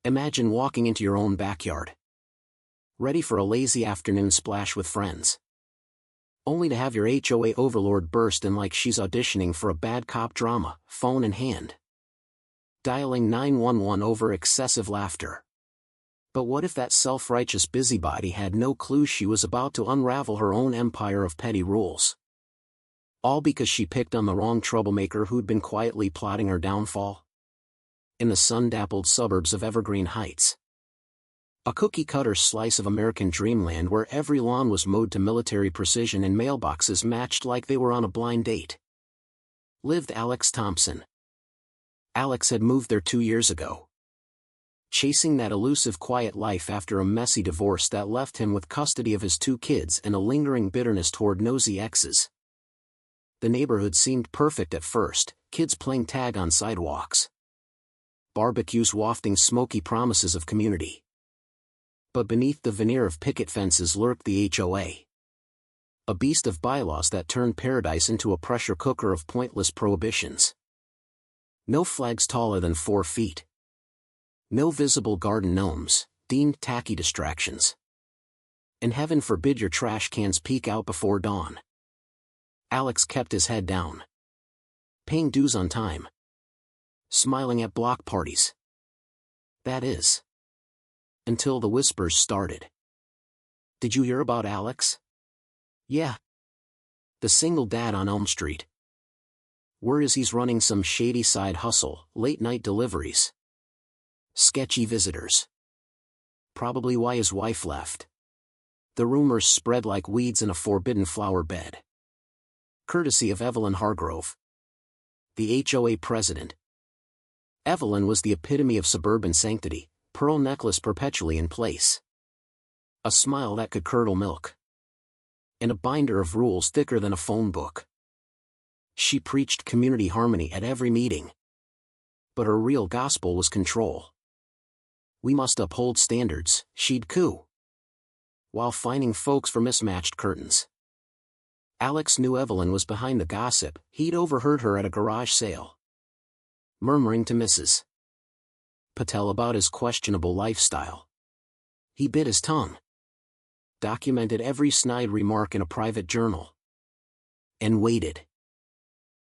Imagine walking into your own backyard, ready for a lazy afternoon splash with friends, only to have your HOA overlord burst in like she's auditioning for a bad cop drama, phone in hand, dialing 911 over excessive laughter. But what if that self-righteous busybody had no clue she was about to unravel her own empire of petty rules? All because she picked on the wrong troublemaker who'd been quietly plotting her downfall? In the sun-dappled suburbs of Evergreen Heights, a cookie-cutter slice of American dreamland where every lawn was mowed to military precision and mailboxes matched like they were on a blind date, lived Alex Thompson. Alex had moved there 2 years ago, chasing that elusive quiet life after a messy divorce that left him with custody of his 2 kids and a lingering bitterness toward nosy exes. The neighborhood seemed perfect at first, kids playing tag on sidewalks, barbecues wafting smoky promises of community. But beneath the veneer of picket fences lurked the HOA, a beast of bylaws that turned paradise into a pressure cooker of pointless prohibitions. No flags taller than 4 feet. No visible garden gnomes, deemed tacky distractions. And heaven forbid your trash cans peek out before dawn. Alex kept his head down, paying dues on time, smiling at block parties. That is, until the whispers started. Did you hear about Alex? Yeah. The single dad on Elm Street. Word is he's running some shady side hustle, late-night deliveries, sketchy visitors. Probably why his wife left. The rumors spread like weeds in a forbidden flower bed. Courtesy of Evelyn Hargrove, the HOA president. Evelyn was the epitome of suburban sanctity, pearl necklace perpetually in place, a smile that could curdle milk, and a binder of rules thicker than a phone book. She preached community harmony at every meeting, but her real gospel was control. We must uphold standards, she'd coo, while fining folks for mismatched curtains. Alex knew Evelyn was behind the gossip. He'd overheard her at a garage sale, murmuring to Mrs. Patel about his questionable lifestyle. He bit his tongue, documented every snide remark in a private journal, and waited.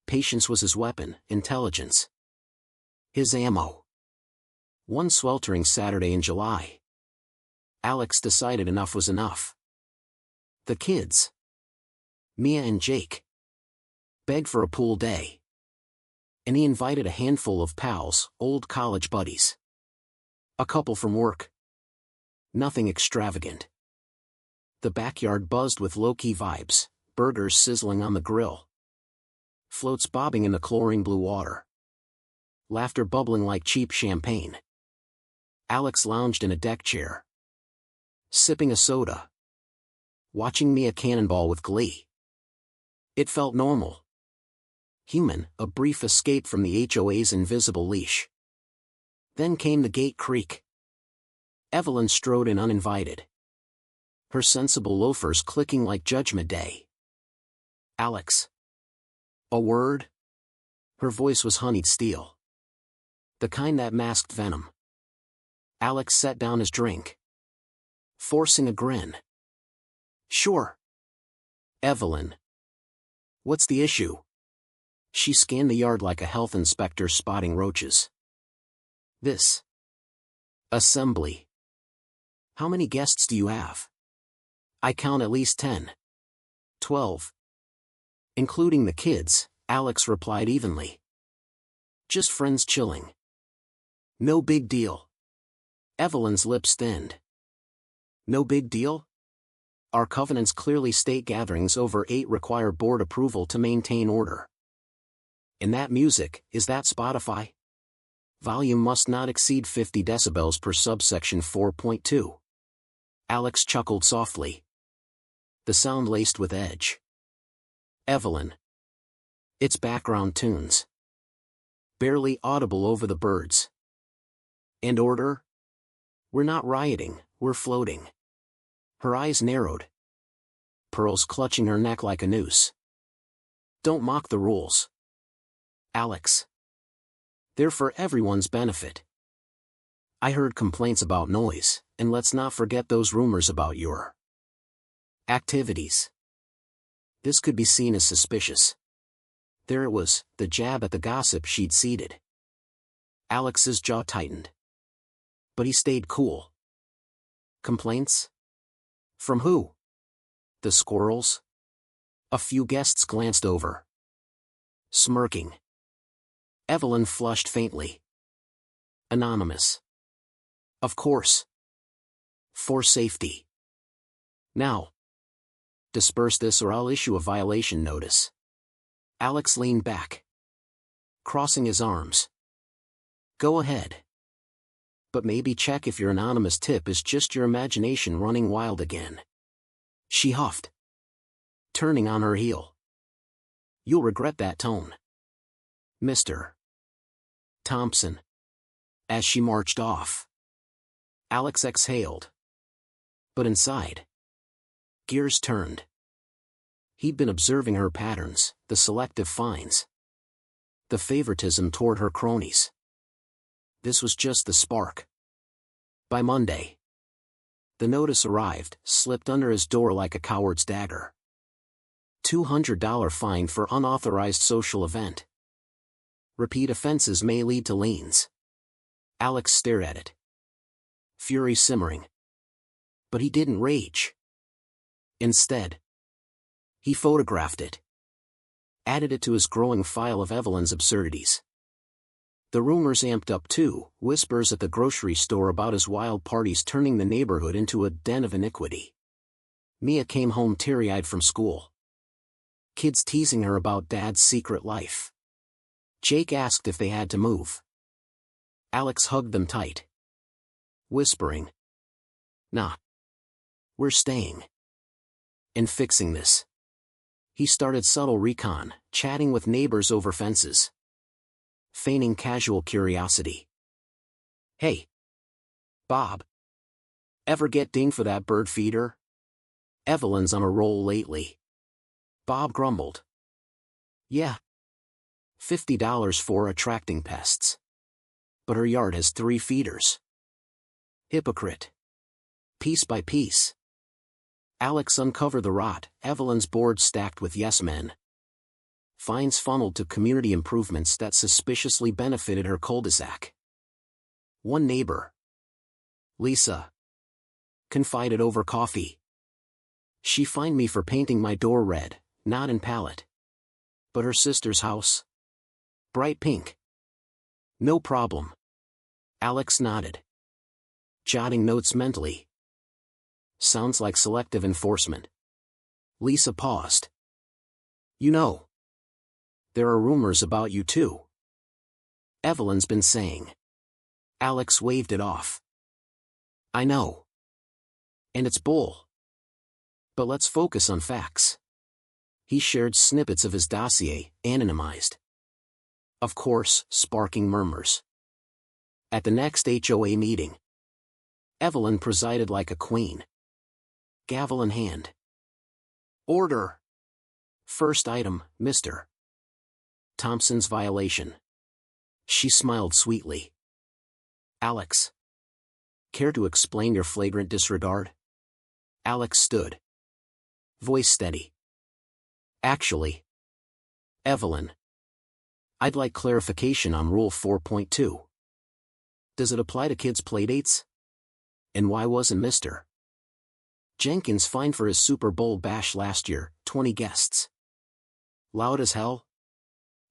Patience was his weapon, intelligence his ammo. One sweltering Saturday in July, Alex decided enough was enough. The kids, Mia and Jake, begged for a pool day, and he invited a handful of pals, old college buddies, a couple from work. Nothing extravagant. The backyard buzzed with low-key vibes, burgers sizzling on the grill, floats bobbing in the chlorine blue water, laughter bubbling like cheap champagne. Alex lounged in a deck chair, sipping a soda, watching Mia cannonball with glee. It felt normal, human, a brief escape from the HOA's invisible leash. Then came the gate creak. Evelyn strode in uninvited, her sensible loafers clicking like Judgment Day. Alex. A word? Her voice was honeyed steel, the kind that masked venom. Alex set down his drink, forcing a grin. Sure. Evelyn. What's the issue? She scanned the yard like a health inspector spotting roaches. This assembly. How many guests do you have? I count at least 10. 12. Including the kids, Alex replied evenly. Just friends chilling. No big deal. Evelyn's lips thinned. No big deal? Our covenants clearly state gatherings over 8 require board approval to maintain order. And that music, is that Spotify? Volume must not exceed 50 decibels per subsection 4.2. Alex chuckled softly, the sound laced with edge. Evelyn. It's background tunes, barely audible over the birds. And order? We're not rioting, we're floating. Her eyes narrowed, pearls clutching her neck like a noose. Don't mock the rules, Alex. They're for everyone's benefit. I heard complaints about noise, and let's not forget those rumors about your activities. This could be seen as suspicious. There it was, the jab at the gossip she'd seeded. Alex's jaw tightened. But he stayed cool. Complaints? From who? The squirrels? A few guests glanced over, smirking. Evelyn flushed faintly. Anonymous. Of course. For safety. Now. Disperse this or I'll issue a violation notice. Alex leaned back, crossing his arms. Go ahead. But maybe check if your anonymous tip is just your imagination running wild again. She huffed, turning on her heel. You'll regret that tone, Mr. Thompson. As she marched off, Alex exhaled. But inside, gears turned. He'd been observing her patterns, the selective finds, the favoritism toward her cronies. This was just the spark. By Monday, the notice arrived, slipped under his door like a coward's dagger. $200 fine for unauthorized social event. Repeat offenses may lead to liens. Alex stared at it, fury simmering. But he didn't rage. Instead, he photographed it, added it to his growing file of Evelyn's absurdities. The rumors amped up too, whispers at the grocery store about his wild parties turning the neighborhood into a den of iniquity. Mia came home teary-eyed from school. Kids teasing her about Dad's secret life. Jake asked if they had to move. Alex hugged them tight, whispering, Nah. We're staying. And fixing this. He started subtle recon, chatting with neighbors over fences, feigning casual curiosity. Hey, Bob. Ever get dinged for that bird feeder? Evelyn's on a roll lately. Bob grumbled. Yeah. $50 for attracting pests. But her yard has 3 feeders. Hypocrite. Piece by piece. Alex uncovered the rot, Evelyn's board stacked with yes men. Fines funneled to community improvements that suspiciously benefited her cul-de-sac. One neighbor, Lisa, confided over coffee. She fined me for painting my door red, not in palette. But her sister's house? Bright pink. No problem. Alex nodded, jotting notes mentally. Sounds like selective enforcement. Lisa paused. You know, there are rumors about you too. Evelyn's been saying. Alex waved it off. I know. And it's bull. But let's focus on facts. He shared snippets of his dossier, anonymized. Of course, sparking murmurs. At the next HOA meeting, Evelyn presided like a queen, gavel in hand. Order. First item, Mr. Thompson's violation. She smiled sweetly. Alex. Care to explain your flagrant disregard? Alex stood, voice steady. Actually, Evelyn, I'd like clarification on Rule 4.2. Does it apply to kids' playdates? And why wasn't Mr. Jenkins fined for his Super Bowl bash last year, 20 guests? Loud as hell?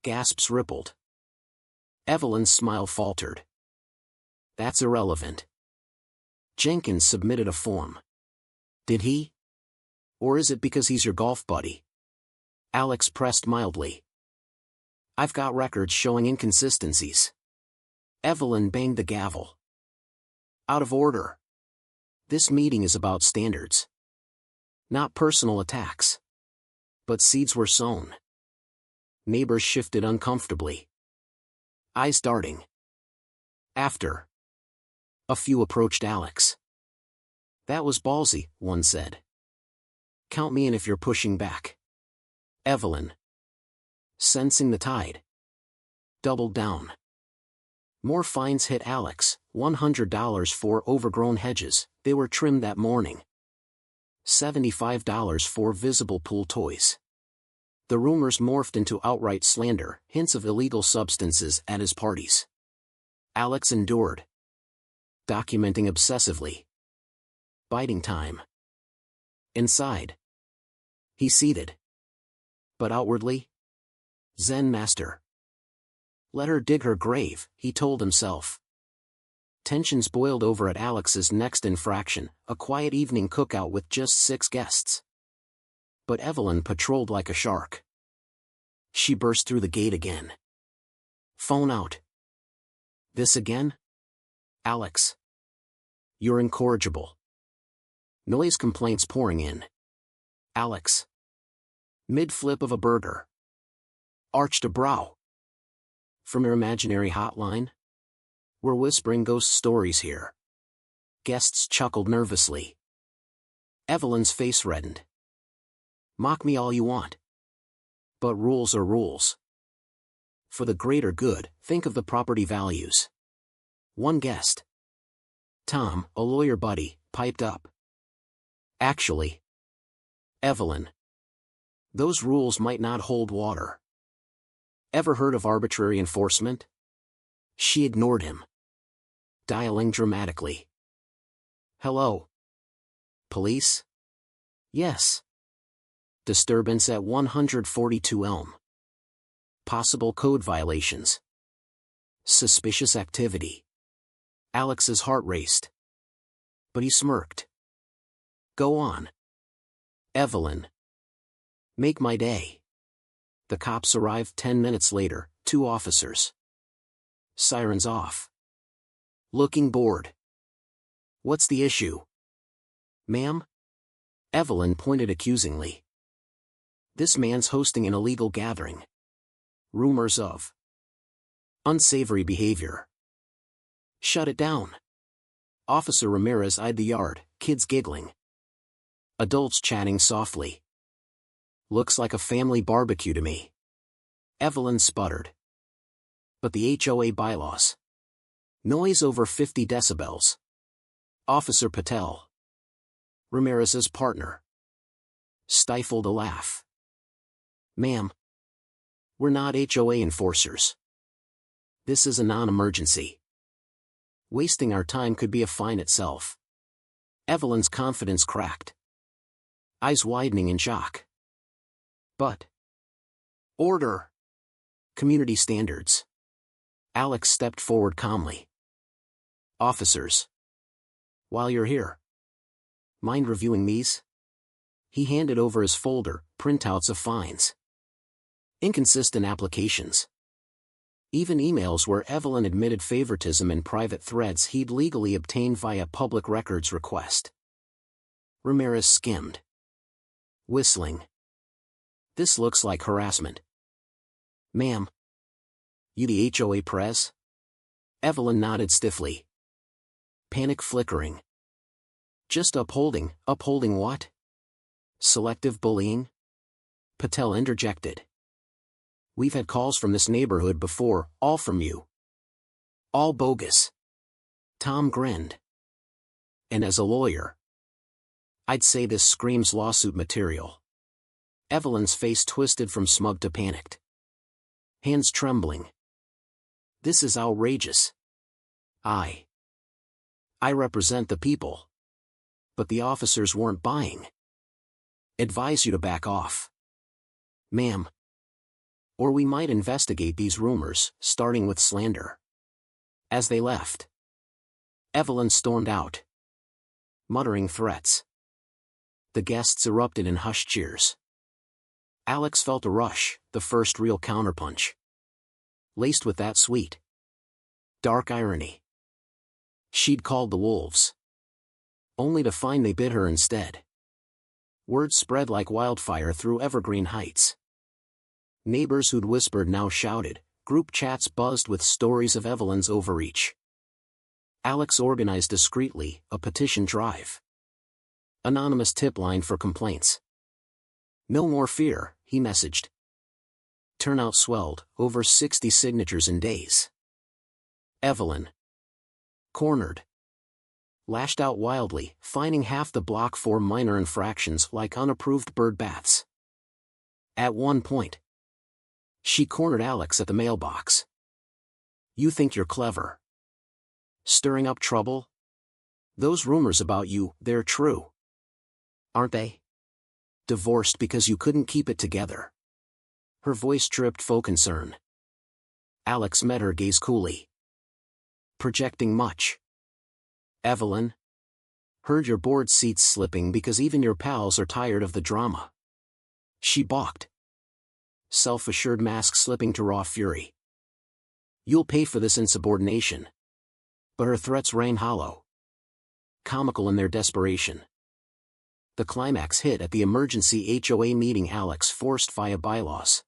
Gasps rippled. Evelyn's smile faltered. That's irrelevant. Jenkins submitted a form. Did he? Or is it because he's your golf buddy? Alex pressed mildly. I've got records showing inconsistencies. Evelyn banged the gavel. Out of order. This meeting is about standards. Not personal attacks. But seeds were sown. Neighbors shifted uncomfortably, eyes darting. After, a few approached Alex. That was ballsy, one said. Count me in if you're pushing back. Evelyn, sensing the tide, doubled down. More fines hit Alex, $100 for overgrown hedges, they were trimmed that morning. $75 for visible pool toys. The rumors morphed into outright slander, hints of illegal substances at his parties. Alex endured, documenting obsessively. Biding time. Inside, he seethed. But outwardly, Zen master. Let her dig her grave, he told himself. Tensions boiled over at Alex's next infraction, a quiet evening cookout with just 6 guests. But Evelyn patrolled like a shark. She burst through the gate again. Phone out. This again? Alex. You're incorrigible. Noise complaints pouring in. Alex. Mid-flip of a burger. Arched a brow. From your imaginary hotline? We're whispering ghost stories here. Guests chuckled nervously. Evelyn's face reddened. Mock me all you want. But rules are rules. For the greater good, think of the property values. One guest, Tom, a lawyer buddy, piped up. Actually, Evelyn, those rules might not hold water. Ever heard of arbitrary enforcement? She ignored him, dialing dramatically. Hello? Police? Yes. Disturbance at 142 Elm. Possible code violations. Suspicious activity. Alex's heart raced. But he smirked. Go on. Evelyn. Make my day. The cops arrived 10 minutes later, 2 officers. Sirens off. Looking bored. What's the issue? Ma'am? Evelyn pointed accusingly. This man's hosting an illegal gathering. Rumors of unsavory behavior. Shut it down. Officer Ramirez eyed the yard, kids giggling. Adults chatting softly. Looks like a family barbecue to me. Evelyn sputtered. But the HOA bylaws. Noise over 50 decibels. Officer Patel, Ramirez's partner, stifled a laugh. Ma'am, we're not HOA enforcers. This is a non-emergency. Wasting our time could be a fine itself. Evelyn's confidence cracked. Eyes widening in shock. But order. Community standards. Alex stepped forward calmly. Officers. While you're here, mind reviewing these? He handed over his folder, printouts of fines. Inconsistent applications. Even emails where Evelyn admitted favoritism in private threads he'd legally obtained via public records request. Ramirez skimmed. Whistling. This looks like harassment. Ma'am. You the HOA pres? Evelyn nodded stiffly. Panic flickering. Just upholding what? Selective bullying? Patel interjected. We've had calls from this neighborhood before, all from you. All bogus. Tom grinned. And as a lawyer, I'd say this screams lawsuit material. Evelyn's face twisted from smug to panicked. Hands trembling. This is outrageous. I represent the people. But the officers weren't buying. Advise you to back off. Ma'am. Or we might investigate these rumors, starting with slander. As they left, Evelyn stormed out, muttering threats. The guests erupted in hushed cheers. Alex felt a rush, the first real counterpunch. Laced with that sweet, dark irony. She'd called the wolves. Only to find they bit her instead. Word spread like wildfire through Evergreen Heights. Neighbors who'd whispered now shouted, group chats buzzed with stories of Evelyn's overreach. Alex organized discreetly a petition drive. Anonymous tip line for complaints. No more fear, he messaged. Turnout swelled, over 60 signatures in days. Evelyn. Cornered. Lashed out wildly, fining half the block for minor infractions like unapproved bird baths. At one point, she cornered Alex at the mailbox. You think you're clever? Stirring up trouble? Those rumors about you, they're true. Aren't they? Divorced because you couldn't keep it together. Her voice dripped faux concern. Alex met her gaze coolly. Projecting much. Evelyn? Heard your board seats slipping because even your pals are tired of the drama. She balked. Self-assured mask slipping to raw fury. You'll pay for this insubordination. But her threats rang hollow. Comical in their desperation. The climax hit at the emergency HOA meeting Alex forced via bylaws.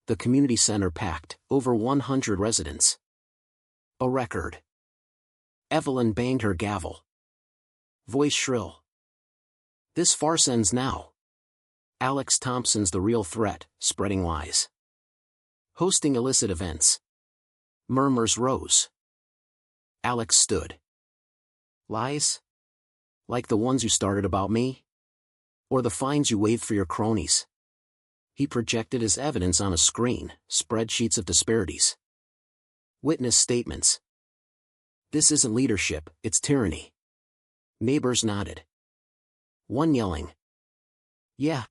The community center packed, over 100 residents. A record. Evelyn banged her gavel. Voice shrill. This farce ends now. Alex Thompson's the real threat, spreading lies. Hosting illicit events. Murmurs rose. Alex stood. Lies? Like the ones you started about me? Or the fines you waived for your cronies? He projected as evidence on a screen, spreadsheets of disparities. Witness statements. This isn't leadership, it's tyranny. Neighbors nodded. One yelling. Yeah.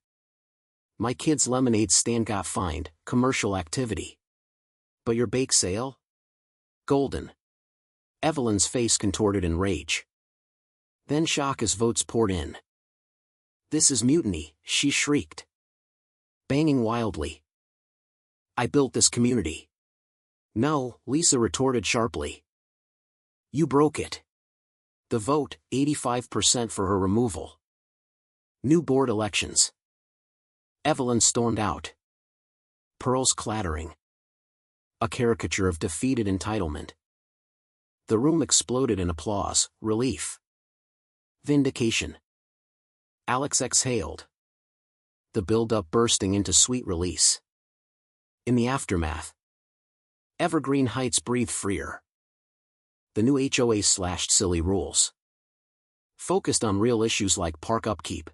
My kid's lemonade stand got fined, commercial activity. But your bake sale? Golden. Evelyn's face contorted in rage. Then shock as votes poured in. This is mutiny, she shrieked. Banging wildly. I built this community. No, Lisa retorted sharply. You broke it. The vote, 85% for her removal. New board elections. Evelyn stormed out. Pearls clattering. A caricature of defeated entitlement. The room exploded in applause, relief. Vindication. Alex exhaled. The build-up bursting into sweet release. In the aftermath, Evergreen Heights breathed freer. The new HOA slashed silly rules. Focused on real issues like park upkeep.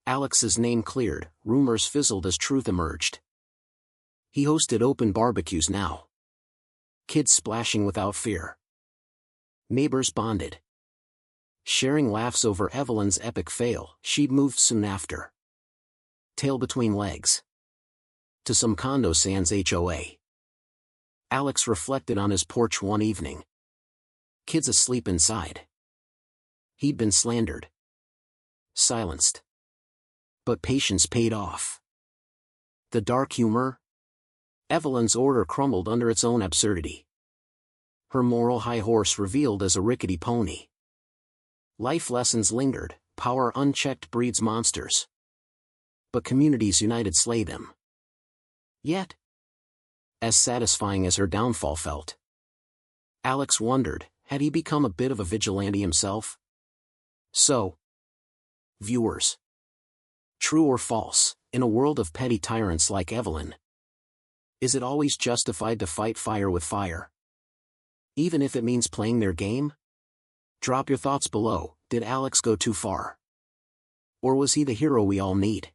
Alex's name cleared, rumors fizzled as truth emerged. He hosted open barbecues now. Kids splashing without fear. Neighbors bonded. Sharing laughs over Evelyn's epic fail, she'd moved soon after. Tail between legs. To some condo sans HOA. Alex reflected on his porch one evening. Kids asleep inside. He'd been slandered. Silenced. But patience paid off. The dark humor? Evelyn's order crumbled under its own absurdity. Her moral high horse revealed as a rickety pony. Life lessons lingered, power unchecked breeds monsters. But communities united slay them. Yet, as satisfying as her downfall felt, Alex wondered, had he become a bit of a vigilante himself? So, viewers. True or false, in a world of petty tyrants like Evelyn, is it always justified to fight fire with fire? Even if it means playing their game? Drop your thoughts below. Did Alex go too far? Or was he the hero we all need?